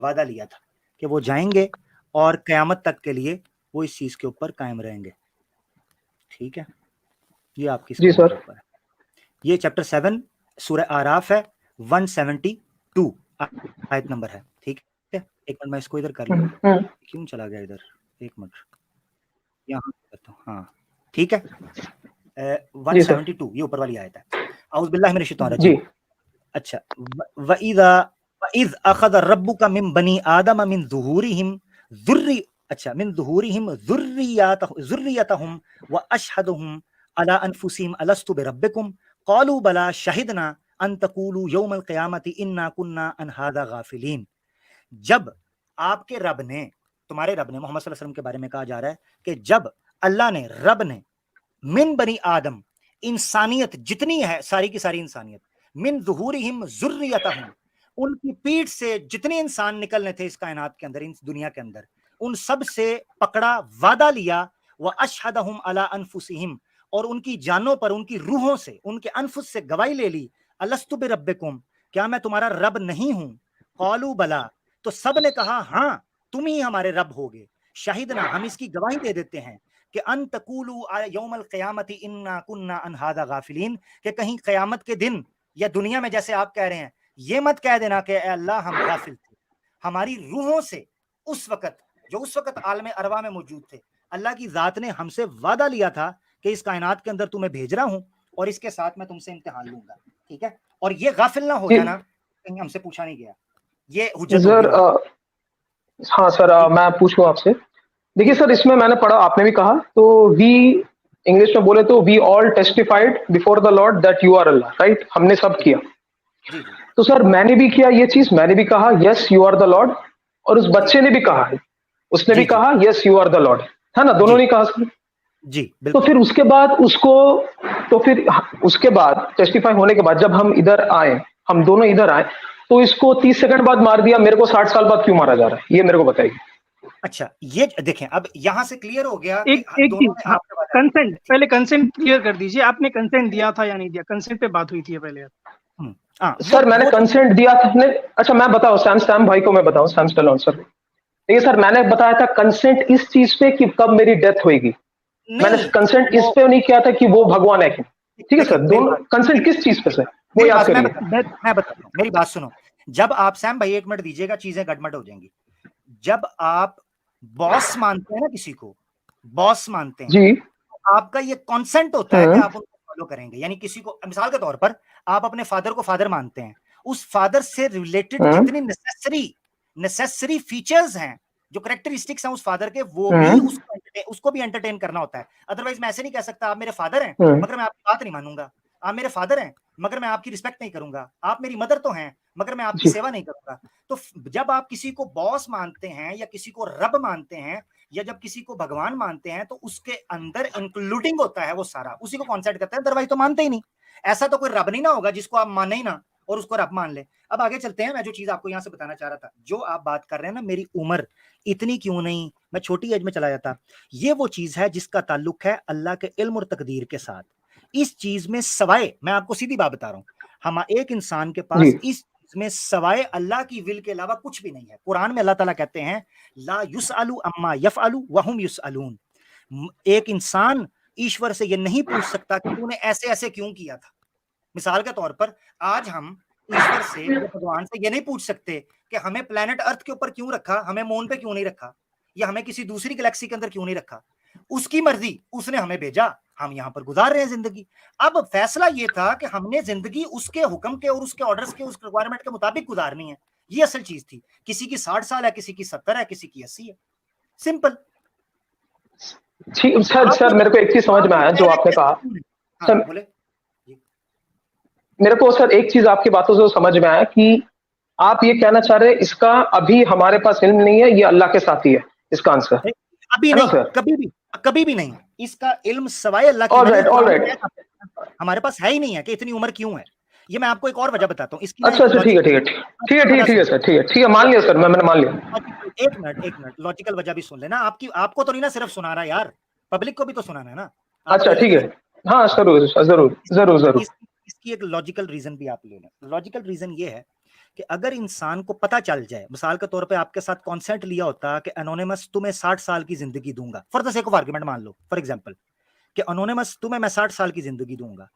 वादा लिया था कि वो जाएंगे और क़यामत तक के लिए वो इस चीज के ऊपर कायम रहेंगे। ठीक है, ये आपकी जी स्क्रीन के सर। ऊपर है। ये चैप्टर 7 सूरह आराफ है, 172 आयत नंबर है। ठीक है, एक मिनट मैं इसको इधर कर लूं, क्यों चला गया इधर, एक मिनट यहाँ करता हूँ। हाँ ठीक है, जी सर। 172 ये ऊपर वाली आयत है। औज़ु बिल्लाहि मिनश शैतानिर जी। रजीम। अच्छा, वइज़ अख़ज़ रब्बुका मिन बनी आदम मिन ज़ुहूरिहिम ज़ुर्रियतहुम व अशहदुहुम अला अनफुसिहिम अलस्तु बिरब्बिकुम क़ालू बला शहिदना अन तक़ूलू यौमल क़ियामति इन्ना कुन्ना अन हाज़ा गाफ़िलीन। जब आपके रब ने, तुम्हारे रब ने, मोहम्मद सल्लल्लाहु अलैहि वसल्लम के बारे में कहा जा रहा है कि जब अल्लाह ने, रब ने, मिन बनी आदम, इंसानियत जितनी है सारी की सारी इंसानियत, मिन ज़ुहूरिहिम ज़ुर्रियतहुम, उनकी पीठ से जितने इंसान निकलने थे इस कायनात के अंदर, इस दुनिया के अंदर, उन सब से पकड़ा, वादा लिया, व अशहदहुम अला अनफुसिहिम, और उनकी जानों पर, उनकी रूहों से, उनके अनफुस से गवाही ले ली, अलस्तु बिरब्बिकुम, क्या मैं तुम्हारा रब नहीं हूं? क़ालू बला, तो सब ने कहा हाँ तुम ही हमारे रब होगे। शाहिदना, हम इसकी गवाही दे देते हैं कि अन तकूलू यौमल क़यामति इन्ना कुन्ना अन हाज़ा गाफ़िलीन, कि कहीं क़यामत के दिन या दुनिया में जैसे आप कह रहे हैं, ये मत कह देना कि अल्लाह हम गाफिल थे। हमारी रूहों से उस वक़्त, जो उस वक़्त आलम अरवा में मौजूद थे, अल्लाह की ज़ात ने हमसे वादा लिया था कि इस कायनात के अंदर तुम्हें भेज रहा हूं और इसके साथ मैं तुमसे इम्तिहान लूंगा। ठीक है, और ये गाफिल ना हो जाना, कहीं हमसे पूछा नहीं गया, ये हुज्जत होगी सर बाद। हाँ सर, मैं पूछूं आपसे। देखिए सर, इसमें मैंने पढ़ा, आपने भी कहा, तो वी, इंग्लिश में बोले तो we all testified before the lord that you are Allah, right? हमने सब किया। जी जी तो सर मैंने भी किया ये चीज, मैंने भी कहा yes you are the lord, और उस जी बच्चे ने भी कहा है, उसने भी जी जी कहा yes you are the lord, है ना? दोनों जी ने कहा सर। जी तो बिल्कुल। फिर उसके बाद उसको, तो फिर उसके बाद टेस्टिफाई होने के बाद जब हम इधर आए, हम दोनों इधर आए, तो इसको 30 सेकंड बाद मार दिया, मेरे को 60 साल बाद क्यों मारा जा रहा है, ये मेरे को बताइए। अच्छा, ये देखें, अब यहां से क्लियर हो गया कि एक दोनों चीज, ने हाँ, आपसे वादा किया। कंसेंट, पहले कंसेंट क्लियर कर दीजिए, आपने कंसेंट दिया था या नहीं दिया? कंसेंट पे बात हुई थी पहले। सर मैंने वो तो कंसेंट दिया था अपने, अच्छा मैं बताऊं, सैम सैम भाई को मैं बताऊं, सैम स्टलोन सर, देखिए सर, मैंने बताया था कंसेंट इस चीज पे कि कब मेरी डेथ होएगी, मैंने नहीं, कंसेंट इस वो पे नहीं किया था कि वो भगवान है कि, ठीक है देखिए सर, मेरी दोनों बात, कंसेंट देखिए किस चीज पे मेरी सर, बात, वो मेरी याद बात मैं करिए। बताता हूँ, मैं बताता हूँ, मेरी बात सुनो। जब आप, सैम भाई एक मिनट दीजिएगा, चीजें गड़बड़ हो जाएंगी। जब आप बॉस मानते हैं ना किसी को, बॉस मानते हैं, जी। तो आपका ये कॉन्सेंट होता है कि आप उनको फॉलो करेंगे। यानी किसी को, मिसाल के तौर पर आप अपने फादर को फादर मानते हैं, उस फादर से रिलेटेड जितनी नेसेसरी नेसेसरी फीचर्स हैं, जो करेक्टरिस्टिक्स हैं उस फादर के, वो भी उसको भी एंटरटेन करना होता है। अदरवाइज मैं ऐसे नहीं कह सकता आप मेरे फादर हैं मगर मैं आपकी बात नहीं मानूंगा, आप मेरे फादर हैं मगर मैं आपकी रिस्पेक्ट नहीं करूंगा, आप मेरी मदर तो हैं मगर मैं आपकी जी। सेवा नहीं करूंगा। तो जब आप किसी को बॉस मानते हैं या किसी को रब मानते हैं या जब किसी को भगवान मानते हैं, तो उसके अंदर इंक्लूडिंग होता है वो सारा, उसी को कॉन्सेप्ट करते हैं, अदरवाइज तो मानते ही नहीं। ऐसा तो कोई रब नहीं ना होगा जिसको आप माने ही ना और उसको रब मान ले। अब आगे चलते हैं, मैं जो चीज आपको यहां से बताना चाह रहा था, जो आप बात कर रहे हैं ना, मेरी उम्र इतनी क्यों नहीं, मैं छोटी एज में चला जाता, ये वो चीज है जिसका ताल्लुक है अल्लाह के इल्म और तकदीर के साथ। इस चीज में सवाए, मैं आपको सीधी बात बता रहा हूं, हम एक इंसान के पास इस चीज में सवाए अल्लाह की विल के अलावा कुछ भी नहीं है। कुरान में अल्लाह ताला कहते हैं ला युसअलु अम्मा यफअलु वहुम युसअलून। एक इंसान ईश्वर से ये नहीं पूछ सकता कि तूने ऐसे ऐसे क्यों किया था। मिसाल के तौर पर आज हम ईश्वर से या भगवान से ये नहीं पूछ सकते कि हमें प्लेनेट अर्थ के ऊपर क्यों रखा, हमें मून पे क्यों नहीं रखा, या हमें किसी दूसरी गैलेक्सी के अंदर क्यों नहीं रखा। उसकी मर्जी, उसने हमें भेजा, हम यहां पर गुजार रहे हैं जिंदगी। अब फैसला ये था कि हमने जिंदगी उसके हुक्म के और उसके ऑर्डर्स के, उस रिक्वायरमेंट के मुताबिक गुजारनी है। ये असल चीज थी। किसी की 60 साल है, किसी की 70 है, किसी की 80 है, सिंपल। ठीक सर, मेरे को एक चीज समझ में आया जो आपने कहा हाँ सर, बोले। मेरे को सर एक चीज आपकी बातों से समझ में आया कि आप ये कहना चाह रहे हैं इसका अभी हमारे पास इल्म नहीं है, ये अल्लाह के साथ ही है, इसका आंसर अभी है ना नहीं, सर? कभी भी नहीं। इसका इल्म सवाए अल्लाह की, ऑल मैंने राइट, ऑल कुरान में राइट। हमारे पास है ही नहीं है कि इतनी उम्र क्यों है। ये मैं आपको एक और वजह बताता हूँ इसकी ना, अच्छा एक अच्छा, ठीक है ठीक है ठीक है ठीक है ठीक है सर, ठीक है मान लिया सर, मैंने मान लिया। एक मिनट लॉजिकल वजह भी सुन लेना। आपको तो नहीं ना सिर्फ सुना रहा यार, पब्लिक को भी तो सुनाना है ना। आप अच्छा अकेले ठीक तो है, हाँ जरूर जरूर जरूर जरूर। इसकी एक लॉजिकल रीजन भी आप ले लें। लॉजिकल रीजन ये है कि अगर इंसान को पता चल जाए, मिसाल के तौर पे आपके साथ कॉन्सेंट लिया होता कि एनोनिमस तुम्हें 60 साल की जिंदगी दूंगा, for the sake of argument मान लो फॉर एग्जांपल कि एनोनिमस तुम्हें मैं 60 साल की जिंदगी दूंगा,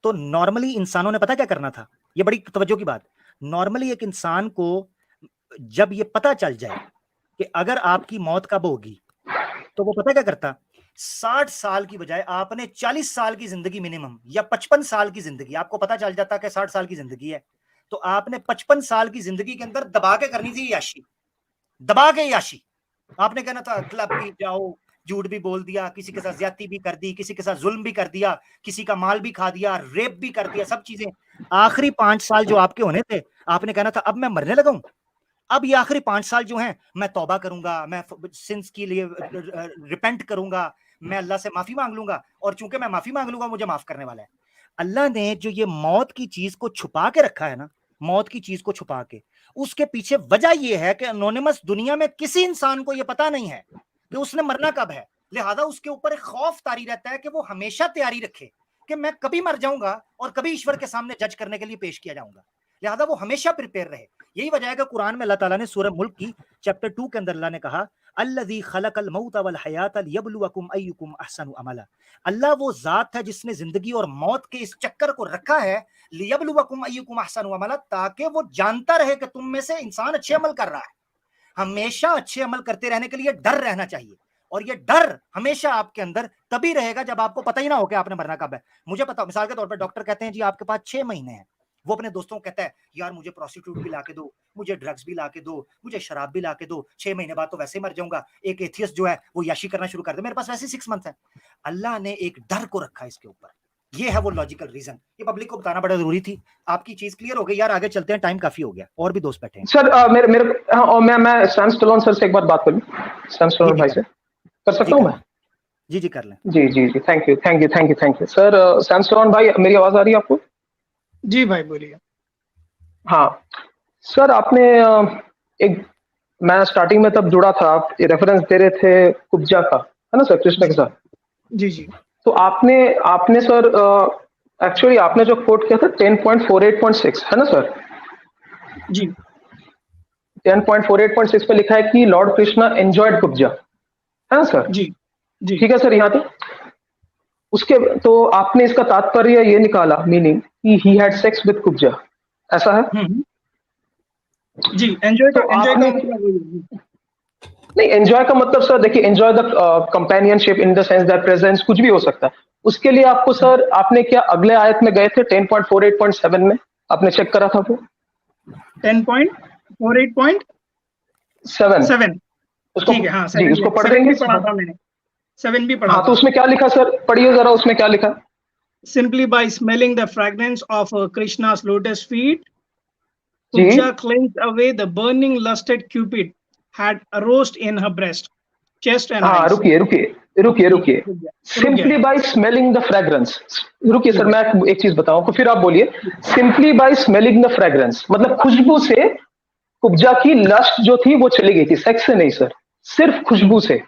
तो नॉर्मली इंसानों ने पता क्या करना था, ये बड़ी तवज्जो की बात, नॉर्मली एक इंसान को जब ये पता चल जाए कि अगर आपकी मौत कब होगी, तो वो पता क्या करता, 60 साल की बजाय आपने 40 साल की जिंदगी मिनिमम या 55 साल की जिंदगी, आपको पता चल जाता कि 60 साल की जिंदगी है, तो आपने 55 साल की जिंदगी के अंदर दबा के करनी थी याशी, दबा के याशी। आपने कहना था क्लब भी जाओ, झूठ भी बोल दिया, किसी के साथ ज्यादती भी कर दी, किसी के साथ जुल्म भी कर दिया, किसी का माल भी खा दिया, रेप भी कर दिया, सब चीजें। आखिरी 5 साल जो आपके होने थे, आपने कहना था अब मैं मरने लगा हूं, अब ये आखिरी 5 साल जो हैं मैं तौबा करूंगा, मैं सिंस के लिए रिपेंट करूंगा, मैं अल्लाह से माफी मांग लूंगा, और चूंकि मैं माफी मांग लूंगा मुझे माफ करने वाला है। अल्लाह ने जो ये मौत की चीज को छुपा के रखा है ना, मौत की चीज को छुपा के, उसके पीछे वजह यह है कि एनोनिमस दुनिया में किसी इंसान को यह पता नहीं है कि उसने मरना कब है, लिहाजा उसके ऊपर एक खौफ तारी रहता है कि वो हमेशा तैयारी रखे कि मैं कभी मर जाऊंगा और कभी ईश्वर के सामने जज करने के लिए पेश किया जाऊंगा, लिहाजा वो हमेशा प्रिपेयर रहे। यही वजह है कि कुरान में अल्लाह ताला ने सूरह मुल्क की चैप्टर 2 के अंदर अल्लाह ने कहा अल्लज़ी खलक़ल मौत वल हयात लियब्लुवकुम अय्युकुम अहसनु अमला। अल्लाह वो जात है जिसने जिंदगी और मौत के इस चक्कर को रखा है, लियब्लुवकुम अय्युकुम अहसनु अमला, ताकि वो जानता रहे कि तुम में से इंसान अच्छे अमल कर रहा है। हमेशा अच्छे अमल करते रहने के लिए डर रहना चाहिए, और ये डर हमेशा आपके अंदर तभी रहेगा जब आपको पता ही ना हो कि आपने मरना कब है। मुझे पता, मिसाल के तौर पर डॉक्टर कहते हैं जी आपके पास 6 महीने हैं, वो अपने दोस्तों को कहता है यार मुझे प्रोस्टिट्यूट भी लाके दो, मुझे ड्रग्स भी लाके दो, मुझे शराब भी लाके दो, 6 महीने बाद तो वैसे ही मर जाऊंगा। एक एथियस्ट जो है वो याशी करना शुरू कर दे, मेरे पास वैसे 6 मंथ है। अल्लाह ने एक डर को रखा है इसके ऊपर, ये है वो लॉजिकल रीजन। ये पब्लिक को बताना बड़ा जरूरी थी। आपकी चीज क्लियर हो गई यार, आगे चलते हैं, टाइम काफी हो गया, और भी दोस्त बैठे हैं। सर मेरे मेरे हाँ, और मैं सैम स्टलोन सर से एक बार बात कर लूं, सैम स्टलोन भाई से कर सकता हूं मैं? जी कर लें। जी जी जी, thank you thank you thank you thank you sir. Sam Stallone भाई, मेरी आवाज आ रही है आपको? जी भाई बोलिए। हाँ सर, आपने एक, मैं स्टार्टिंग में तब जुड़ा था, आप रेफरेंस दे रहे थे कुब्जा का, है ना सर, कृष्ण के साथ। जी जी। तो आपने आपने सर एक्चुअली आपने जो कोट किया था 10.48.6 है ना सर? जी 10.48.6 पे लिखा है कि लॉर्ड कृष्णा एंजॉयड कुब्जा, है ना सर? जी जी। ठीक है सर, यहाँ तक उसके, तो आपने इसका तात्पर्य ये निकाला, मीनिंग कि he had sex with Kubja, ऐसा है? जी, एंजॉय तो का आपने मतलब नहीं, एंजॉय का मतलब सर देखिए, enjoy the companionship in the sense that presence, कुछ भी हो सकता है। उसके लिए आपको सर, आपने क्या अगले आयत में गए थे 10.48.7 में, आपने चेक करा था वो 10.48.7 उसको? ठीक है, हाँ जी, उसको पढ़ देंगे। पढ़ा था मैंने, 7 भी पढ़ा हाँ, था। तो उसमें क्या लिखा सर, पढ़िए जरा, उसमें क्या लिखा? Simply by smelling the fragrance of Krishna's lotus feet, ji Kubja cleansed away the burning lusted Cupid had aroused in her breast, chest and हाँ, eyes. रुकिए रुकिए रुकिए रुकिए, simply by smelling the fragrance. रुकिए सर, मैं एक चीज बताऊं, फिर आप बोलिए। Simply by smelling the fragrance मतलब खुशबू से कुब्जा की लस्ट जो थी वो चली गई थी, सेक्स से नहीं सर, सिर्फ खुशबू से,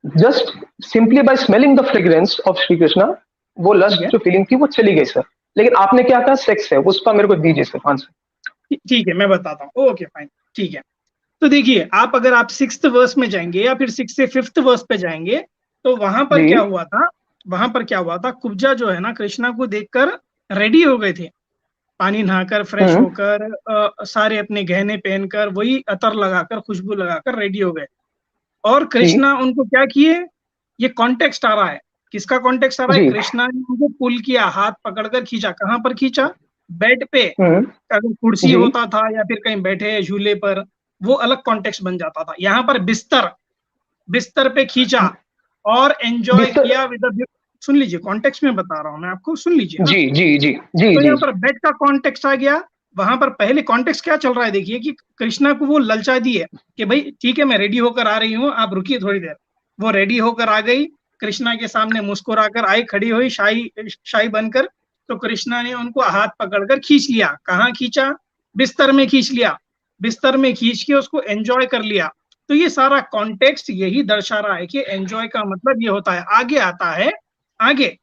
just simply by smelling the fragrance of Shri Krishna, वो लस्ट जो फीलिंग थी वो चली गई सर। लेकिन आपने क्या कहा, सेक्स है, उसका मेरे को दीजिए सर आंसर। ठीक है, मैं बताता हूँ। ओके फाइन, ठीक है। तो देखिए, आप अगर आप 6th वर्स में जाएंगे या फिर 6 से 5th वर्स पे जाएंगे, तो वहां पर क्या हुआ था, कुब्जा जो है ना, कृष्णा को देखकर रेडी हो गए थे, पानी नहाकर, फ्रेश होकर, सारे अपने गहने पहनकर, वही अतर लगाकर, खुशबू लगाकर रेडी हो गए। और कृष्णा उनको क्या किए, ये कॉन्टेक्स्ट आ रहा है, किसका कॉन्टेक्स्ट आ रहा है? कृष्णा ने उनको पुल किया, हाथ पकड़कर खींचा। कहां पर खींचा? बेड पे, अगर कुर्सी होता था या फिर कहीं बैठे झूले पर, वो अलग कॉन्टेक्स्ट बन जाता था। यहाँ पर बिस्तर पे खींचा और एंजॉय किया विद, सुन लीजिए, कॉन्टेक्स्ट में बता रहा हूं मैं आपको, सुन लीजिए। जी जी जी जी। तो यहाँ पर बेड का कॉन्टेक्स्ट आ गया। वहां पर पहले कॉन्टेक्स्ट क्या चल रहा है, देखिए कि कृष्णा को वो ललचा दी है कि भाई ठीक है, मैं रेडी होकर आ रही हूँ, आप रुकिए थोड़ी देर। वो रेडी होकर आ गई, कृष्णा के सामने मुस्कुराकर आई, खड़ी हुई शाही बनकर। तो कृष्णा ने उनको हाथ पकड़कर खींच लिया। कहाँ खींचा? बिस्तर में खींच लिया। बिस्तर में खींच के उसको एंजॉय कर लिया। तो ये सारा कॉन्टेक्स्ट यही दर्शा रहा है कि एंजॉय का मतलब ये होता है। आगे आता है, आगे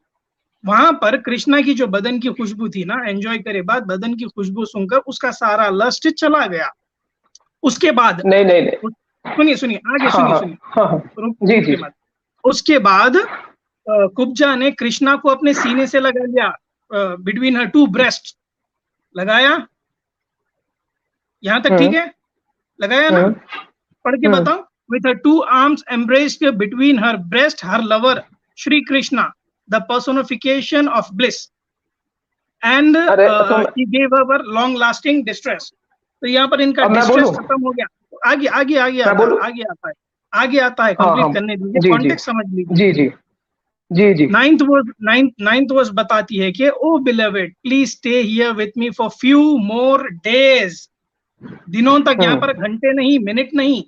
वहां पर कृष्णा की जो बदन की खुशबू थी ना, एंजॉय करे बाद बदन की खुशबू सुनकर उसका सारा लस्ट चला गया। उसके बाद नहीं नहीं नहीं, सुनिए सुनिए आगे, हाँ सुनिए हाँ सुनिए, हाँ हाँ, जी जी, रुकिए मत। उसके बाद कुब्जा ने कृष्णा को अपने सीने से लगा लिया, बिटवीन हर टू ब्रेस्ट लगाया। यहां तक ठीक है? लगाया ना? हम्म पढ़ के हम्म, बताओ। With her two arms embraced between her breast her lover Shri Krishna the personification of bliss and अरे तो he gave our long lasting distress. तो यहाँ पर इनका अब मैं डिस्ट्रेस बोलूं, खत्म हो गया। आगे आगे आगे मैं आता है, बोलूं, आगे आता है, आगे आता है, हाँ हाँ, कंप्लीट करने दीजिए, जी जी कॉन्टेक्स्ट समझ लीजिए। जी जी जी जी, नाइन्थ वर्स बताती है कि oh beloved please stay here with me for few more days. दिनों तक, यहाँ पर घंटे नहीं, मिनट नहीं,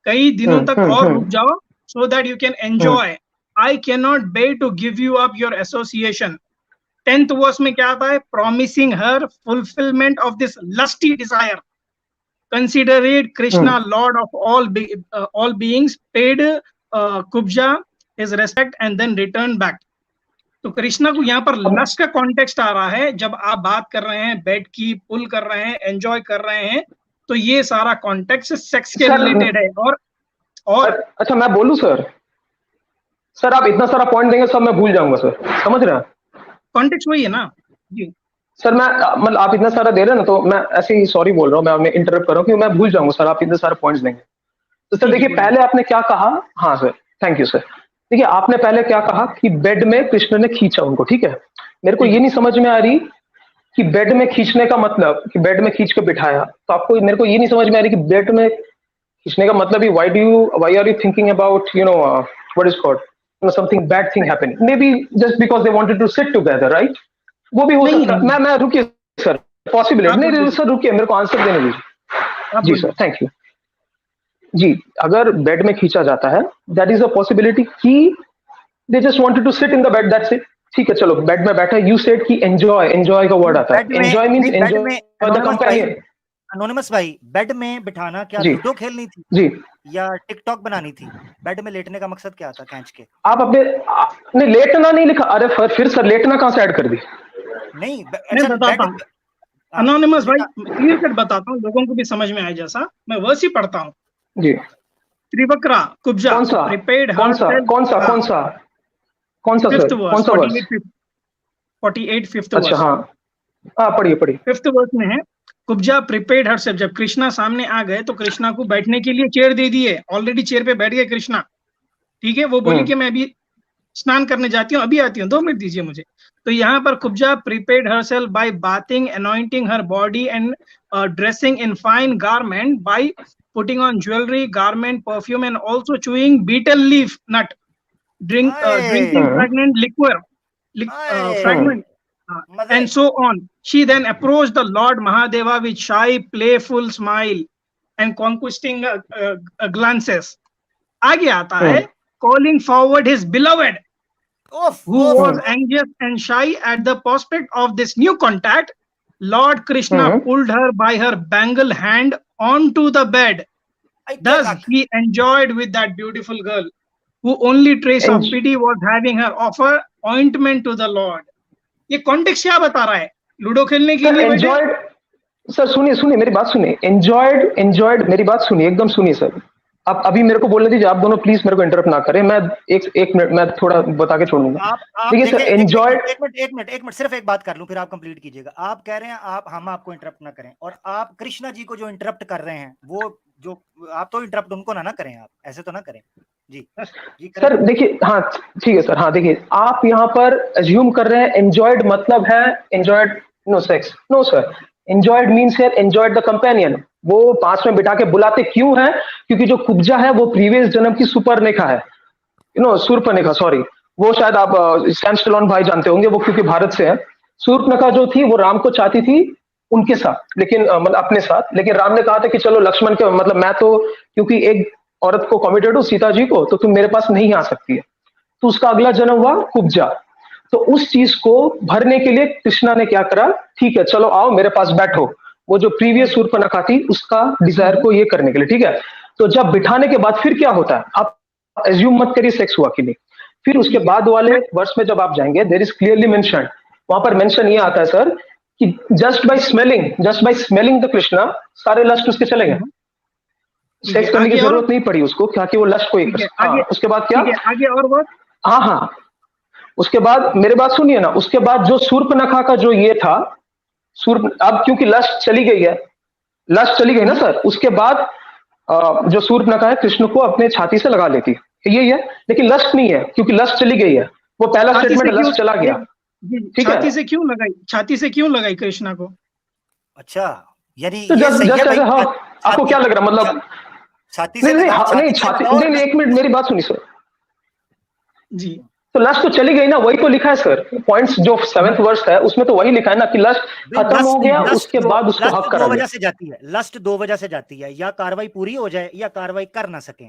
कई दिनों तक और रुक जाओ, so that you can enjoy. I can not bear to give you up your association. 10th verse में क्या आता है? Promising her fulfilment of this lusty desire, consider it Krishna lord of all beings paid Kubja his respect and then return back. तो कृष्णा को यहाँ पर अब lust का कॉन्टेक्स्ट आ रहा है। जब आप बात कर रहे हैं, बेड की पुल कर रहे हैं, एंजॉय कर रहे हैं, तो ये सारा कॉन्टेक्स्ट सेक्स के सर, रिलेटेड है। और अच्छा मैं बोलूं सर, सर आप इतना सारा पॉइंट देंगे सब मैं भूल जाऊंगा सर, समझ रहे हैं? कॉन्टेक्स्ट वही है ना जी। सर मैं मतलब आप इतना सारा दे रहे हैं ना, तो मैं ऐसे ही सॉरी बोल रहा हूँ, मैं इंटरप्ट कर रहा हूँ क्योंकि मैं भूल जाऊंगा सर, आप इतने सारे पॉइंट्स देंगे। तो सर ठीक है, देखिए, बोलिए। पहले आपने क्या कहा, हाँ सर, थैंक यू सर। देखिए आपने पहले क्या कहा कि बेड में कृष्ण ने खींचा उनको, ठीक है। मेरे को ठीक ये है। नहीं समझ में आ रही कि बेड में खींचने का मतलब कि बेड में खींच के बिठाया, तो आपको, मेरे को ये नहीं समझ में आ रही कि बेड में खींचने का मतलब ही why are you thinking about what is called something bad thing नहीं happening, may be just because they wanted to sit together, right? वो भी हो नहीं सकता है। नहीं, मैं रुकिए सर, पॉसिबल है, आप नहीं बोलिए, सर रुकिए, मेरे को आंसर देने दीजिए। आप जी सर, बोलिए। थैंक यू जी। अगर बेड में खींचा जाता है, दैट इज अ पॉसिबिलिटी कि they just wanted to sit in the bed, that's it. ठीक है, चलो बेड में बैठा, यू सेड कि एंजॉय, एंजॉय का वर्ड आता बेड है, में एंजॉय मींस नहीं, बेड में एंजॉय द कंपेनियन। अनोनिमस भाई, बेड में बिठाना क्या जी लूडो खेलनी थी जी, या टिकटॉक बनानी थी? बेड में लेटने का मकसद क्या था खींच के? आप अपने नहीं, लेटना नहीं लिखा, अरे फिर सर लेटना कहाँ से ऐड कर दी? नहीं मैं अच्छा बताता बेड, हूँ अनोनिमस भाई, लिखा। क्लियर कट बताता हूँ, लोगों को भी समझ में आए जैसा। मैं वर्स ही पढ़ता हूँ। जी, त्रिवक्रा कुब्जा कौन सा प्रिपेयर्ड कौन हर सा सेल्फ। कौन सा कौन सा कौन सा फिफ्थ सर, कौन वर्स, सा वर्ष? 48 फिफ्थ अच्छा वर्स। हाँ हाँ, पढ़िए पढ़िए। फिफ्थ वर्स में है, कुब्जा प्रिपेयर्ड हर सेल्फ। जब कृष्णा सामने आ गए तो कृष्णा को बैठने के लिए चेयर दे दिए, ऑलरेडी चेयर पे बैठ गए कृष्णा। ठीक है, वो बोली कि मैं अभी स्नान करने जाती हूँ, अभी आती हूँ, 2 मिनट दीजिए मुझे। तो यहाँ पर Kubja prepared herself by bathing, anointing her body and dressing in fine garment, by putting on jewelry, garment, perfume, and also chewing betel leaf nut, drinking आए fragrant liquor, आए fragment, मजे। and so on. She then approached the Lord Mahadeva with shy, playful smile and conquesting glances. आगे आता है, calling forward his beloved, उफ who उफ was उफ। anxious and shy at the prospect of this new contact. Lord Krishna pulled her by her bangle hand onto the bed. आई क्या Thus, कख। he enjoyed with that beautiful girl, who only trace of pity was having her offer ointment to the Lord. ये context क्या बता रहा है? Ludo खेलने के sir लिए बैठे। एंजॉयड, सर सुनिए सुनिए मेरी बात सुनिए, एंजॉयड एंजॉयड मेरी बात सुनिए, एकदम सुनिए सर। आप अभी मेरे को बोलने दीजिए, आप दोनों प्लीज मेरे को इंटरप्ट ना करें, मैं एक मिनट मैं थोड़ा बता के छोड़ूंगा। आप देखिए सर, देखिए, एंजॉयड, एक मिनट सिर्फ एक बात कर लूं, फिर आप कंप्लीट कीजिएगा। आप कह रहे हैं आप हम आपको इंटरप्ट ना करें, और आप कृष्णा जी को जो इंटरप्ट कर रहे हैं, वो जो आप तो इंटरप्ट उनको ना करें, आप ऐसे तो ना करें जी। जी सर देखिए, हाँ ठीक है सर, हाँ देखिए, आप यहाँ पर अज्यूम कर रहे हैं एंजॉयड मतलब है enjoyed no sex, no sir. Enjoyed means है एंजॉयड द कंपेनियन। वो पास में बिठा के बुलाते क्यों है? क्योंकि जो कुब्जा है वो प्रीवियस जन्म की सुपर्णेखा है, शूर्पणखा, सॉरी। वो शायद आप सैम स्टैलोन भाई जानते होंगे, वो क्योंकि भारत से है। शूर्पणखा जो थी वो राम को चाहती थी उनके साथ, लेकिन मतलब अपने साथ, लेकिन राम ने कहा था कि चलो लक्ष्मण के, मतलब मैं तो क्योंकि एक औरत को कमिटेड हूं, सीता जी को, तो तुम मेरे पास नहीं आ सकती है। तो उसका अगला जन्म हुआ कुब्जा। तो उस चीज को भरने के लिए कृष्णा ने क्या करा, ठीक है चलो आओ मेरे पास बैठो, वो जो प्रीवियस शूर्पणखा थी उसका डिजायर को ये करने के लिए, ठीक है। तो जब बिठाने के बाद फिर क्या होता है, आप एज्यूम मत करिए सेक्स हुआ कि नहीं। फिर उसके बाद वाले वर्ष में जब आप जाएंगे, देयर इज क्लियरली मेंशन, वहां पर मेंशन ये आता है सर कि just by smelling the Krishna सारे लस्ट उसके चले गए, सेक्स करने की जरूरत नहीं पड़ी उसको, क्योंकि वो लस्ट को एक। हाँ, उसके बाद क्या, आगे और वर्ड। हाँ, उसके बाद मेरे बात सुनिए ना, उसके बाद जो शूर्पणखा का जो ये था, अब क्योंकि लस्ट चली गई ना सर, उसके बाद जो शूर्पणखा है कृष्ण को अपने छाती से लगा लेती है, यही है, लेकिन लस्ट नहीं है क्योंकि लस्ट चली गई है, वो पहला स्टेटमेंट लस्ट चला गया, ठीक है। छाती से क्यों लगाई कृष्णा को? अच्छा, यानी तो ये जस्ट सही है भाई, हाँ, आपको क्या लग रहा, मतलब छाती से नहीं छाती नहीं, एक मिनट मेरी बात सुनिए सर जी। तो लस्ट तो चली गई ना, वही तो लिखा है सर, पॉइंट्स जो 7th वर्ष है उसमें तो वही लिखा है ना कि लस्ट खत्म हो गया, उसके बाद उसको हक करा दो गया। वजह से जाती है, लस्ट दो वजह से जाती है, या कार्रवाई पूरी हो जाए या कार्रवाई कर ना सके।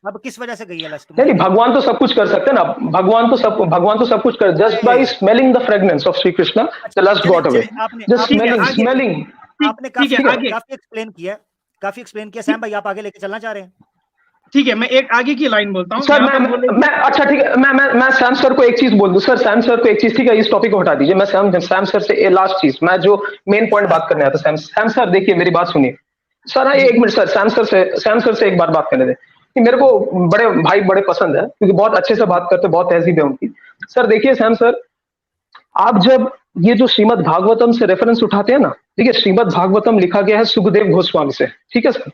अब किस वजह से गई है लस्ट? नहीं, भगवान तो सब कुछ कर सकते हैं ना, भगवान तो सब कुछ कर, just by smelling the fragrance of Shri Krishna the lust got away, just smelling. आपने काफी एक्सप्लेन किया सैम भाई, आप आगे लेके चलना चाह रहे हैं? ठीक है, मैं एक आगे की लाइन बोलता हूँ सर। मैं अच्छा ठीक है, मैं सैम सर को एक चीज बोल दूं सर, सैम सर को एक चीज, ठीक है, इस टॉपिक को हटा दीजिए, मैं सैम सर से लास्ट चीज, मैं जो मेन पॉइंट बात करने आता सैम सर, देखिए मेरी बात सुनिए सर, एक मिनट सर, सैम सर से एक बात करने दें कि मेरे को बड़े भाई बड़े पसंद है, क्योंकि बहुत अच्छे से बात करते, बहुत तहजीब है उनकी। सर देखिए सैम सर, आप जब ये जो श्रीमद् भागवतम से रेफरेंस उठाते हैं ना, देखिए श्रीमद् भागवतम लिखा गया है सुखदेव गोस्वामी से, ठीक है सर,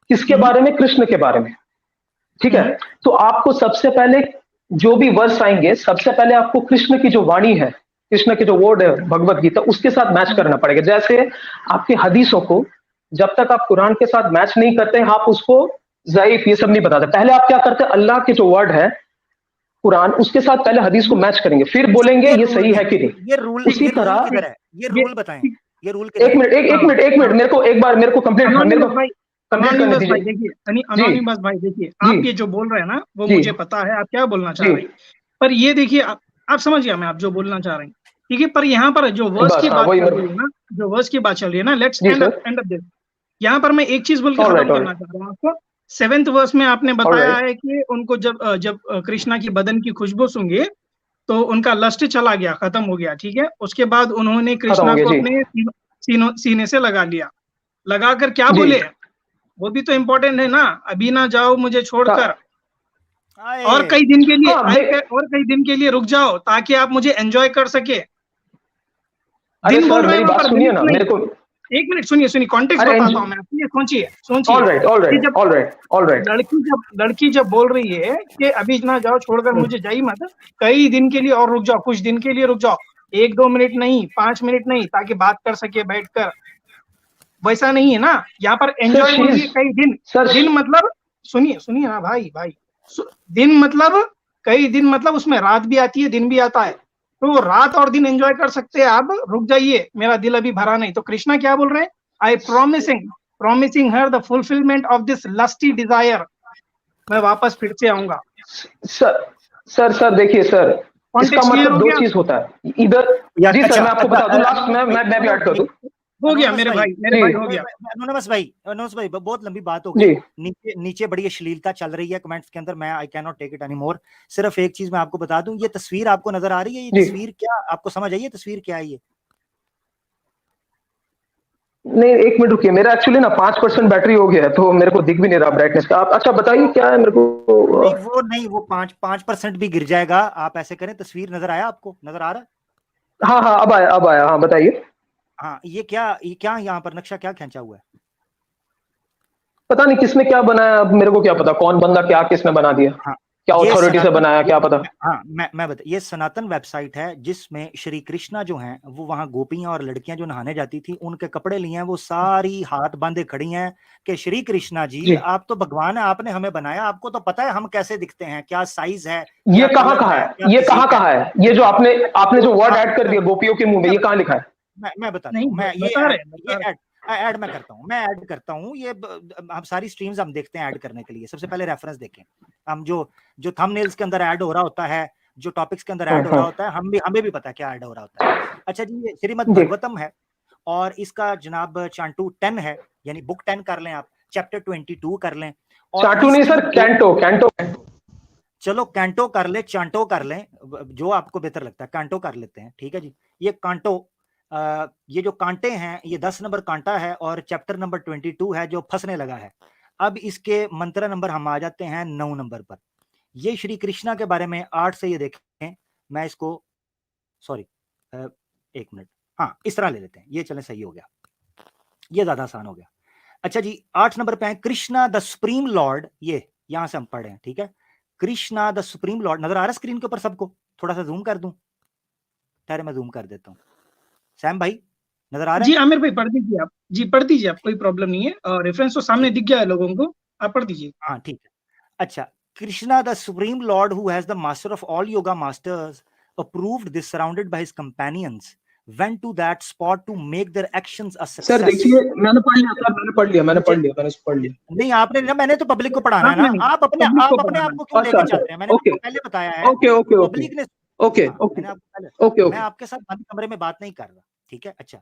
किसके बारे में? कृष्ण के बारे में, ठीक है। तो आपको सबसे पहले जो भी वर्ष आएंगे, सबसे पहले आपको कृष्ण की जो वाणी है, कृष्ण के जो वर्ड है भगवत गीता, उसके साथ मैच करना पड़ेगा। जैसे आपके हदीसों को जब तक आप कुरान के साथ मैच नहीं करते हैं, आप उसको ज़ईफ ये सब नहीं बताते, पहले आप क्या करते हैं, अल्लाह के जो वर्ड है कुरान, उसके साथ पहले हदीस को मैच करेंगे, फिर बोलेंगे ये सही है कि नहीं। ये रूल इसी तरह ये रूल बताएं, ये रूल एक मिनट मेरे को कंप्लीट अनोनिमस भाई देखिए, अनोनिमस भाई देखिए, आप ये जो बोल रहे हैं ना, वो मुझे पता है आप क्या बोलना चाह रहे हैं, पर ये देखिए आप समझ गया मैं आप जो बोलना चाह रहे हैं, ठीक है। पर यहाँ पर जो वर्स की बात चल रही है ना, लेट्स एंड अप दिस। यहाँ पर मैं एक चीज बोल के खत्म करना चाह रहा हूँ आपको। 7th वर्स में आपने बताया है कि उनको जब कृष्णा की बदन की खुशबू सूंघी तो उनका लस्ट चला गया, खत्म हो गया, ठीक है। उसके बाद उन्होंने कृष्णा को अपने सीने से लगा लिया, लगाकर क्या बोले, वो भी तो इम्पोर्टेंट है ना, अभी ना जाओ मुझे छोड़कर, और कई दिन के लिए रुक जाओ ताकि आप मुझे एंजॉय कर सके। दिन बोल रहे हैं, सुनिए ना मेरे को, एक मिनट सुनिए, कॉन्टेक्स्ट बताता हूँ मैं, सोचिए। लड़की जब बोल रही है कि अभी ना जाओ छोड़कर मुझे जाइए मत, कई दिन के लिए और रुक जाओ, कुछ दिन के लिए रुक जाओ, 1-2 मिनट नहीं, 5 मिनट नहीं, ताकि बात कर सके बैठकर, वैसा नहीं है ना। यहाँ पर एंजॉय बोल रही है कई दिन, दिन मतलब सुनिए ना भाई, दिन मतलब कई दिन, मतलब उसमें रात भी आती है दिन भी आता है, तो रात और दिन एंजॉय कर सकते हैं आप, रुक जाइए, मेरा दिल अभी भरा नहीं। तो कृष्णा क्या बोल रहे हैं, आई promising her the fulfillment of this lusty desire, मैं वापस फिर से आऊंगा। सर देखिए सर, इसका मतलब 2 चीज होता है, इधर जी सर, मैं आपको बता दूं, लास्ट मैं भी ऐड कर दूं, हो गया मेरे भाई हो गया। अनोनिमस भाई बहुत लंबी बात हो गई, नीचे बड़ी अश्लीलता चल रही है कमेंट्स के अंदर, मैं I can not take it any more. सिर्फ एक चीज मैं आपको बता दूं, ये तस्वीर आपको नजर आ रही है, ये तस्वीर क्या आपको समझ आई है, तस्वीर क्या है ये? नहीं, एक मिनट रुकिए, मेरा एक्चुअली ना 5% बैटरी हो गया है, तो मेरे को दिख भी नहीं रहा ब्राइटनेस का। आप अच्छा बताइए क्या है मेरे को। वो 5% भी गिर जाएगा, आप ऐसे करें, तस्वीर नजर आया आपको, नजर आ रहा है? हाँ अब आया, हाँ बताइए। हाँ, ये क्या यहाँ पर नक्शा क्या खींचा हुआ है? पता नहीं किसने क्या बनाया, अब मेरे को क्या पता कौन बंदा क्या किसने बना दिया, हाँ, क्या अथॉरिटी से बनाया, क्या पता। हाँ, मैं बता, ये सनातन वेबसाइट है जिसमें श्री कृष्णा जो हैं वो वहां गोपियां और लड़कियां जो नहाने जाती थी उनके कपड़े लिए हैं, वो सारी हाथ बांधे खड़ी हैं कि श्री कृष्णा जी आप तो भगवान है, आपने हमें बनाया, आपको तो पता है हम कैसे दिखते हैं, क्या साइज है, ये कहाँ है, ये जो आपने जो वर्ड ऐड कर दिया गोपियों के मुंह में, ये कहाँ लिखा है? मैं बताता हूँ, मैं ये ऐड मैं करता हूँ, ये हम सारी स्ट्रीम्स हम देखते हैं ऐड करने के लिए। सबसे पहले रेफरेंस देखें, हम जो थंबनेल्स के अंदर ऐड हो रहा होता है, जो टॉपिक्स के अंदर ऐड हो रहा होता है, हमें भी पता है क्या ऐड हो रहा होता है। अच्छा जी, ये श्रीमद् भागवतम है और इसका जनाब चांटू 10 है, यानी बुक 10 कर लें आप, चैप्टर 22 कर लें, और चांटू नहीं सर, कैंटो चलो कैंटो कर ले, चांटो कर ले, जो आपको बेहतर लगता है, कांटो कर लेते हैं, ठीक है जी। ये कांटो, ये जो कांटे हैं ये 10 नंबर कांटा है और चैप्टर नंबर 22 है जो फंसने लगा है। अब इसके मंत्र नंबर हम आ जाते हैं 9 नंबर पर। ये श्री कृष्णा के बारे में 8 से ये देखें, मैं इसको सॉरी एक मिनट, हाँ इस तरह ले लेते हैं, ये चले सही हो गया, ये ज्यादा आसान हो गया। अच्छा जी 8 नंबर पे है कृष्णा द सुप्रीम लॉर्ड, ये यहां से हम पढ़े हैं, ठीक है। कृष्णा द सुप्रीम लॉर्ड नजर आ रहा है स्क्रीन के ऊपर सबको? थोड़ा सा जूम कर दूं, ठहरे मैं जूम कर देता हूं। सैम भाई नजर आ रहा जी है? आमिर भाई पढ़ दीजिए आप, जी पढ़ दीजिए आप, कोई प्रॉब्लम नहीं है, रेफरेंस तो सामने दिख गया है लोगों को, आप पढ़ दीजिए। हाँ ठीक है। अच्छा, Krishna the supreme Lord who has the master of all yoga masters approved this surrounded by his companions went to that spot to make their actions a sir success। देखिए मैंने पढ़ लिया सर, मैंने पढ़ लिया। नहीं आपने ना, मैंने तो पब्लिक को पढ़ाना है ना, आपने आप अपने पब्लिक को आप अपने पढ़ाना आप है। को क्यों अच्छा, लेके चल रहे हैं? मैंने ओके आपको पहले बताया है, ओके ओके ओके पब्लिक ने ओके हाँ, ओके मैंने आपको पहले, ओके मैं ओके आपके साथ बंद कमरे में बात नहीं कर रहा, ठीक है। अच्छा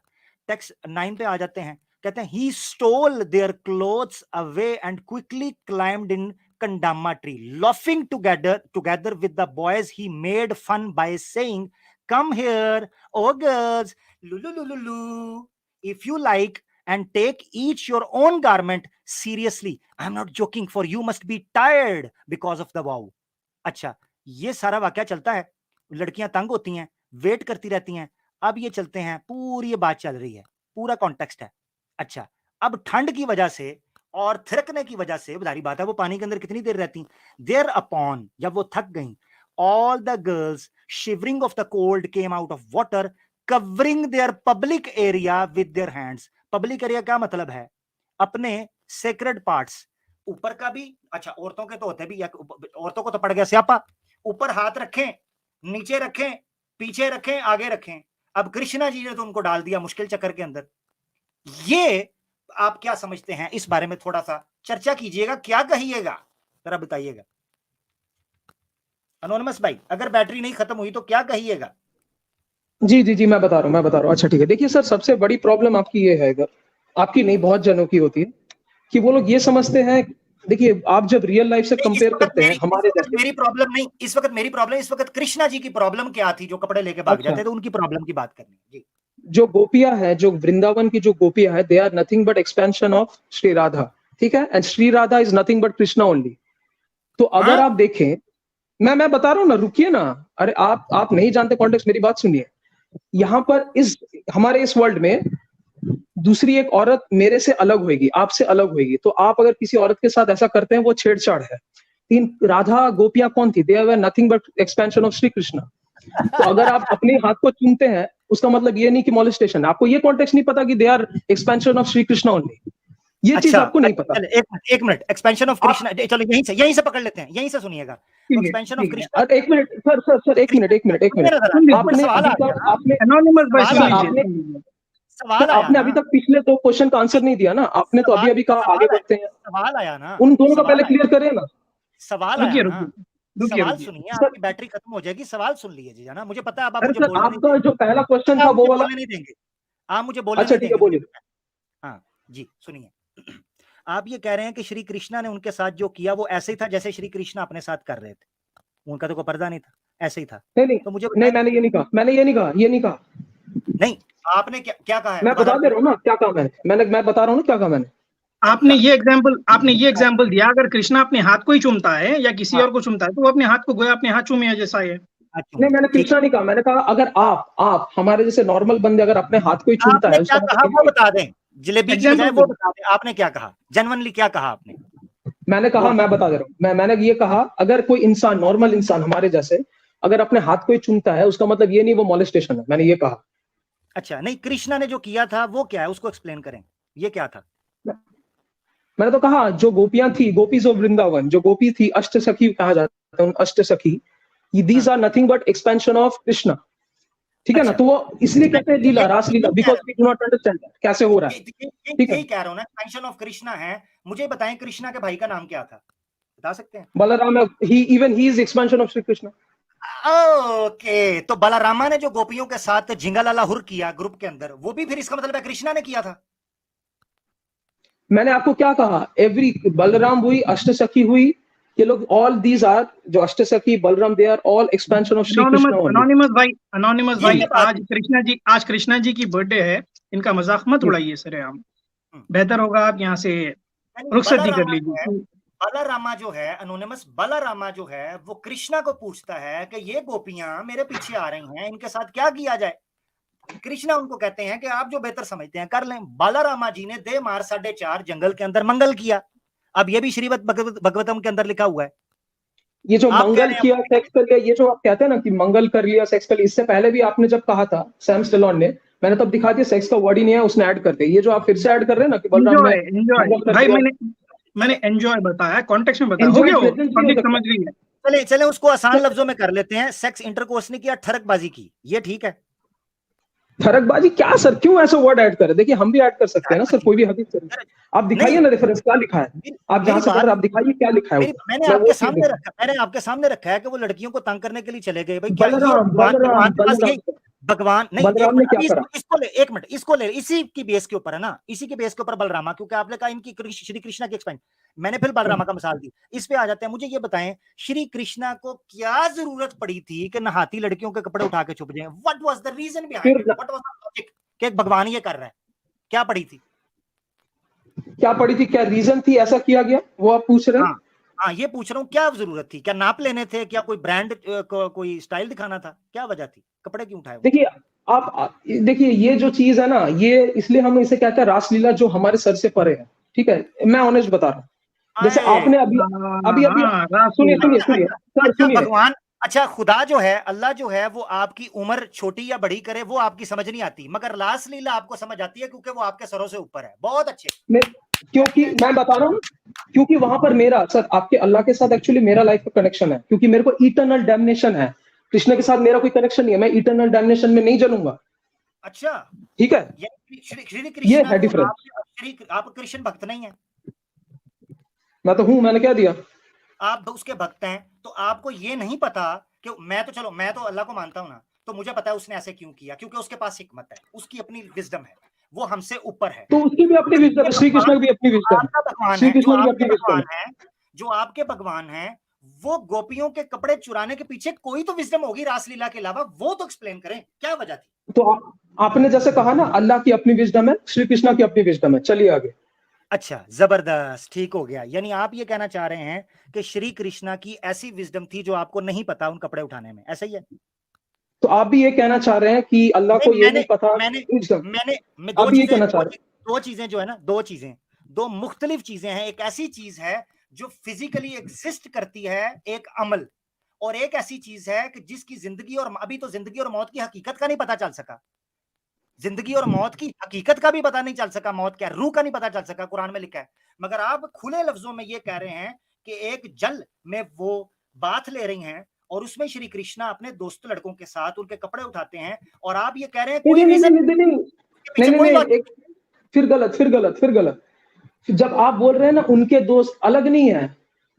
टेक्स्ट 9 पे आ जाते हैं, कहते हैं he stole their clothes away and quickly climbed in Kandama tree, laughing together with the boys he made fun by saying, come here, oh girls, lulu, if you like, and take each your own garment seriously. I am not joking, for you must be tired because of the vow. अच्छा, ये सारा वाकया चलता है, लड़कियां तंग होती हैं, वेट करती रहती हैं। अब ये चलते हैं, पूरी ये बात चल रही है, पूरा कॉन्टेक्स्ट है। अच्छा, अब ठंड की वजह से और थिरकने की वजह से, जारी बात है वो पानी के अंदर कितनी देर रहती, देयर अपॉन, जब वो थक गई, all the girls shivering of the cold came out of water covering there public area with their hands. Public area क्या मतलब है? अपने सेक्रेड पार्ट्स, ऊपर का भी, अच्छा औरतों के तो होते भी, औरतों को तो पड़ गया स्यापा, ऊपर हाथ रखें, नीचे रखें, पीछे रखें, आगे रखें। अब कृष्णा जी ने तो उनको डाल दिया मुश्किल चक्कर के अंदर। ये आप क्या समझते हैं इस बारे में? थोड़ा सा चर्चा कीजिएगा, क्या कहिएगा जरा बताइएगा। अनोनिमस भाई, अगर बैटरी नहीं खत्म हुई तो क्या कहिएगा? जी जी जी मैं बता रहा हूँ। अच्छा ठीक है, देखिए सर सबसे बड़ी प्रॉब्लम आपकी ये है, आपकी नहीं बहुत जनों की होती है कि वो लोग ये समझते हैं, देखिए आप जब रियल लाइफ से कंपेयर करते हैं हमारे जैसे, मेरी प्रॉब्लम नहीं इस वक्त, मेरी प्रॉब्लम इस वक्त कृष्णा जी की प्रॉब्लम क्या थी जो कपड़े लेके भाग जाते, तो उनकी प्रॉब्लम की बात करनी जी। जो गोपियां है, जो वृंदावन की जो गोपियां है, they are nothing but expansion of Shri Radha, ठीक है, and Shri Radha is nothing but Krishna only. तो अगर आप देखें, मैं बता रहा हूँ ना, रुकिए ना, अरे आप नहीं जानते कॉन्टेक्स्ट, मेरी बात सुनिए। यहाँ पर इस हमारे इस वर्ल्ड में दूसरी एक औरत मेरे से अलग होगी, आपसे अलग होगी, तो आप अगर किसी औरत के साथ ऐसा करते हैं वो छेड़छाड़ है। तीन राधा गोपियां कौन थी? They were nothing but expansion of Shri Krishna. तो अगर आप अपने हाथ को चूमते हैं उसका मतलब ये नहीं कि मॉलेस्टेशन। आपको ये कॉन्टेक्स्ट नहीं पता कि they are expansion of Shri Krishna only, ये चीज आपको नहीं पता। एक मिनट, एक्सपेंशन ऑफ कृष्णा, चलो यहीं से पकड़ लेते हैं, यहीं से सुनिएगा। एक्सपेंशन ऑफ कृष्णा, एक मिनट सर, एक मिनट आपने अभी तक पिछले 2 क्वेश्चन का आंसर नहीं दिया ना, आपने तो अभी कहा आगे बढ़ते हैं। सवाल आया ना, उन दोनों का पहले क्लियर करें ना। सवाल आया ना, सवाल सुनिए, आपकी बैटरी खत्म हो जाएगी, सवाल सुन लीजिए है ना। मुझे पता है आप मुझे बोलने नहीं देंगे, आपका जो पहला क्वेश्चन था वो वाला नहीं देंगे, आप मुझे बोलने अच्छा नहीं ठीक है, देंगे। बोलिए। हाँ जी सुनिए, आप ये कह रहे हैं कि श्री कृष्णा ने उनके साथ जो किया वो ऐसे ही था जैसे श्री कृष्णा अपने साथ कर रहे थे, उनका तो कोई पर्दा नहीं था, ऐसे ही था। नहीं तो मुझे नहीं, मैंने ये नहीं कहा। नहीं, आपने क्या कहा है? मैं बता दे रहा हूँ ना क्या कहा मैंने, मैं बता रहा हूँ ना क्या कहा मैंने। आपने ये एग्जांपल दिया, अगर कृष्णा अपने हाथ को ही चूमता है या किसी और को चूमता है तो वो अपने हाथ को गोया अपने हाथ चूमे है जैसा है। नहीं, मैंने कृष्णा नहीं कहा, मैंने कहा अगर आप हमारे जैसे नॉर्मल बंदे अगर अपने हाथ को ही चूमता है, क्या कहा वो बता दें, जलेबी की बजाय वो बता दें, आपने क्या कहा? जेन्युइनली क्या कहा आपने? मैंने कहा, मैं बता दे रहा हूँ, मैंने ये कहा अगर कोई इंसान, नॉर्मल इंसान हमारे जैसे अगर अपने हाथ को ही चूमता है उसका मतलब ये नहीं वो मॉलेस्टेशन है, मैंने ये कहा। अच्छा नहीं, कृष्णा ने जो किया था वो क्या है, उसको एक्सप्लेन करें, ये क्या था? मैंने तो कहा जो गोपियां थी, गोपीज ऑफ वृंदावन, जो गोपी थी, अष्ट सखी कहा जाता है, अष्ट सखी, these are nothing but expansion of Krishna, ठीक है ना। तो वो इसलिए कहते हैं लीला, रास लीला, because we do not understand कैसे हो रहा है, ठीक है। यही कह रहा हूं ना, एक्सपेंशन ऑफ कृष्णा है। मुझे बताएं कृष्णा के भाई का नाम क्या था, बता सकते हैं? Balram, he is expansion of Shri Krishna. Okay, तो बलरामा ने जो गोपियों के साथ झिंगालाला हुर किया ग्रुप के अंदर, वो भी फिर इसका मतलब है कृष्णा ने किया था। मैंने आपको क्या कहा, एवरी बलराम हुई, अष्ट सखी हुई, ये लोग all these are जो अष्टसखी Balram they are all expansion of Shri Krishna only. Anonymous भाई ये बात आज कृष्णा जी की बर्थडे है, इनका मजाक मत जी। उड़ाइए सरेआम। बेहतर होगा आप यहाँ से यानी रुखसती कर बलारामा जो है, लीजिए। बलारामा जो है, अनोनिमस बलारामा जो है वो कृष्णा को पूछता है कि ये गोपियां मेरे पीछे आ रही हैं, इनके साथ क्या किया जाए। कृष्णा उनको कहते हैं कि आप जो बेहतर समझते हैं कर लें। बालारामा जी ने दे मार 4.5 जंगल के अंदर मंगल किया। अब ये भी श्रीमद् भगवतम के अंदर लिखा हुआ है। ये जो आप कह मंगल रहे हैं किया, सेक्स कर लिया, ये जो आप कहते हैं ना कि मंगल कर लिया, सेक्स कर लिया, इससे पहले भी आपने जब कहा था सैम स्टेलोन ने, मैंने तब दिखा दिया सेक्स का वर्ड ही नहीं है, उसने ऐड कर दिया। ये जो आप फिर से ऐड कर रहे हैं ना कि बलराम ने एंजॉय मंगल कर भाई, दिया, मैंने एंजॉय बताया, कॉन्टेक्स्ट में बताया, हो एंजॉय गया, वो प्रेजेंट भी हो पब्लिक सकता समझ है। गई है। चले चले उसको आसान लफ्जों में कर लेते हैं। सेक्स इंटरकोर्स ने किया, ठरकबाजी की, ये ठीक है। ठरकबाजी क्या सर, क्यों ऐसा वर्ड ऐड कर? देखिए हम भी ऐड कर सकते हैं ना सर, कोई भी हदीस से। आप दिखाइए नहीं, ना रेफरेंस, क्या लिखा है? आप जहां मेरी से कर बात, रहे हैं आप दिखाइए क्या लिखा है। मैंने मैं वो आपके चीज सामने दिखा, रखा, मैंने आपके सामने रखा है कि वो लड़कियों को तंग करने के लिए चले गए। भाई क्या ये बलराम भगवान बलराम के पास ये बलराम भगवान नहीं, एक बलराम ने मिनट, क्या अभी करा? इसको ले, एक मिनट, इसको ले, इसी की बेस के ऊपर है ना, इसी के बेस के ऊपर बलरामा, क्योंकि आपने कहा इनकी श्री कृष्णा की एक्सपेंड, मैंने फिर बलरामा का मिसाल दी। इस पे आ जाते हैं। मुझे ये बताएं, श्री कृष्णा को क्या जरूरत पड़ी थी कि नहाती लड़कियों के कपड़े उठा के छुप जाए? What was the reason behind फिर it? What was the logic कि एक भगवान ये कर रहा है? क्या पड़ी थी? क्या पड़ी थी, क्या रीजन थी ऐसा किया गया, वो आप पूछ रहे हैं? हाँ हाँ, ये पूछ रहा हूँ, क्या जरूरत थी? क्या नाप लेने थे? क्या कोई ब्रांड कोई स्टाइल दिखाना था? क्या वजह थी? कपड़े क्यों उठाए वो? देखिए देखिए ये जो चीज है ना, ये इसलिए हम इसे कहते हैं रासलीला, जो हमारे सर से परे है। ठीक है, मैं ऑनेस्ट बता रहा हूँ। जैसे आए, आपने अभी अभी अभी हाँ, सुनिए रासलीला। सुनिए अच्छा सुनिए अच्छा सर, अच्छा, सुनिए। भगवान, अच्छा खुदा जो है, अल्लाह जो है, वो आपकी उम्र छोटी या बड़ी करे वो आपकी समझ नहीं आती, मगर रासलीला आपको समझ आती है क्योंकि वो आपके सरों से ऊपर है। बहुत अच्छे। मैं क्योंकि मैं बता रहा हूँ, क्योंकि वहां पर मेरा सर आपके अल्लाह के साथ एक्चुअली मेरा लाइफ का कनेक्शन है, क्योंकि मेरे को इटर्नल डैमनेशन है। कृष्ण के साथ मेरा कोई कनेक्शन नहीं है, मैं इटर्नल डैमनेशन में नहीं जलूंगा। अच्छा, ठीक है, श्री ये कृष्णा है को डिफरेंस। आप कृष्ण भक्त नहीं है? मैं तो हूं, मैंने क्या दिया? आप उसके भक्त हैं, तो आपको ये नहीं पता कि मैं तो, चलो मैं तो अल्लाह को मानता हूं ना, तो मुझे पता है उसने ऐसे क्यों किया, क्योंकि उसके पास हिकमत है, उसकी अपनी विजडम है, वो हमसे ऊपर है। तो उसकी भी अपनी मगर विजडम ये है, श्री भगवान कृष्ण की भी अपनी जो विजडम है। आपका भगवान श्री है, कृष्ण की भी अपनी विजडम है। जो आपके भगवान है, वो गोपियों के कपड़े चुराने के पीछे कोई तो विजडम होगी रासलीला के अलावा, वो तो एक्सप्लेन करें, क्या वजह थी? तो आपने जैसे कहा ना, अल्लाह की अपनी विजडम है, श्री कृष्ण की अपनी विजडम है। चलिए आगे। अच्छा, जबरदस्त, ठीक हो गया। यानी आप ये कहना चाह रहे हैं कि श्री कृष्णा की ऐसी विजडम थी जो आपको नहीं पता उन कपड़े उठाने में, ऐसा ही है? तो आप भी ये कहना चाह रहे हैं कि अल्लाह नहीं, को ये मैंने नहीं पता मैंने विजडम? मैं आप भी ये कहना चाह रहे हैं? दो चीजें जो है ना, दो मुख्तलिफ चीजें हैं। एक ऐसी चीज है जो फिजिकली एग्जिस्ट करती है, एक अमल, और एक ऐसी चीज है कि जिसकी जिंदगी और, अभी तो जिंदगी और मौत की हकीकत का नहीं पता चल सका, जिंदगी और मौत की हकीकत का भी पता नहीं चल सका, मौत क्या, रूह का नहीं पता चल सका, कुरान में लिखा है। मगर आप खुले लफ्जों में ये कह रहे हैं कि एक जल में वो बात ले रही हैं और उसमें श्री कृष्णा अपने दोस्त लड़कों के साथ उनके कपड़े उठाते हैं, और आप ये कह रहे हैं कोई नहीं नहीं रीजन नहीं नहीं नहीं के नहीं पीछे नहीं कोई नहीं, लॉजिक। एक फिर गलत। जब आप बोल रहे हैं ना उनके दोस्त अलग नहीं है,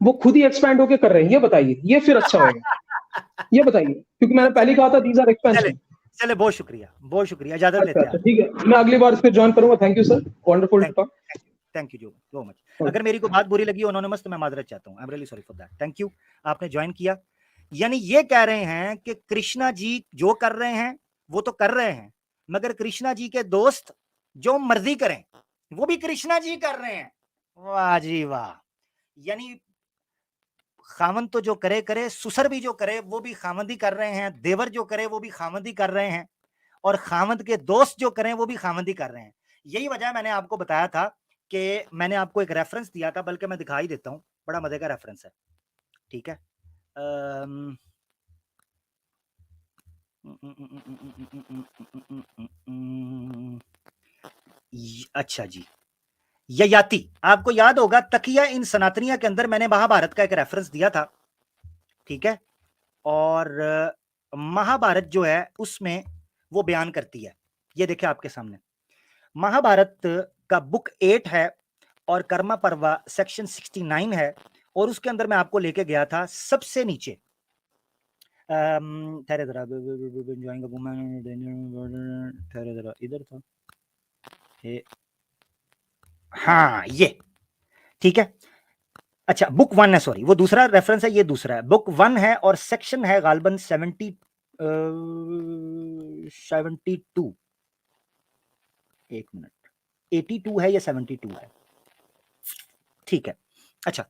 वो खुद ही एक्सपैंड होके कर रहे हैं, ये बताइए, ये फिर अच्छा होगा। ये बताइए, क्योंकि मैंने पहले चले कहा था दीज आर चले एक्सपेंशन। चले, बहुत शुक्रिया, बहुत शुक्रिया, इजाजत अच्छा लेते हैं अच्छा, आप। ठीक है, मैं अगली बार फिर ज्वाइन करूंगा। Thank you sir, wonderful to talk. Thank you so much. अगर मेरी कोई बात बुरी लगी एनोनिमस, तो मैं माजरत चाहता हूँ, I am really sorry for that. Thank you, आपने ज्वाइन किया। यानी ये कह रहे हैं कि कृष्णा जी जो कर रहे हैं वो तो कर रहे हैं, मगर कृष्णा जी के दोस्त जो मर्जी करें वो भी कृष्णा जी कर रहे हैं। वाह जी वाह। यानी खामन तो जो करे करे, सुसर भी जो करे वो भी खामंदी कर रहे हैं, देवर जो करे वो भी खामंदी कर रहे हैं, और खामंद के दोस्त जो करें वो भी खामंदी कर रहे हैं। यही वजह मैंने आपको बताया था कि मैंने आपको एक रेफरेंस दिया था, बल्कि मैं दिखा ही देता हूँ, बड़ा मजे का रेफरेंस है। ठीक है, अच्छा जी, ययाति, आपको याद होगा तकिया इन सनातनिया के अंदर मैंने महाभारत का एक रेफरेंस दिया था। ठीक है, और महाभारत जो है उसमें वो बयान करती है, ये देखिए आपके सामने महाभारत का बुक 8 है और कर्मा पर्वा सेक्शन 69 है, और उसके अंदर मैं आपको लेके गया था सबसे नीचे। ठहरे जरा, ठहरे जरा, इधर था हाँ ये, ठीक है। अच्छा बुक 1 है, सॉरी वो दूसरा रेफरेंस है, ये दूसरा है, बुक 1 है और सेक्शन है गालबन 72, एक मिनट, 82 है या 72 है, ठीक है। अच्छा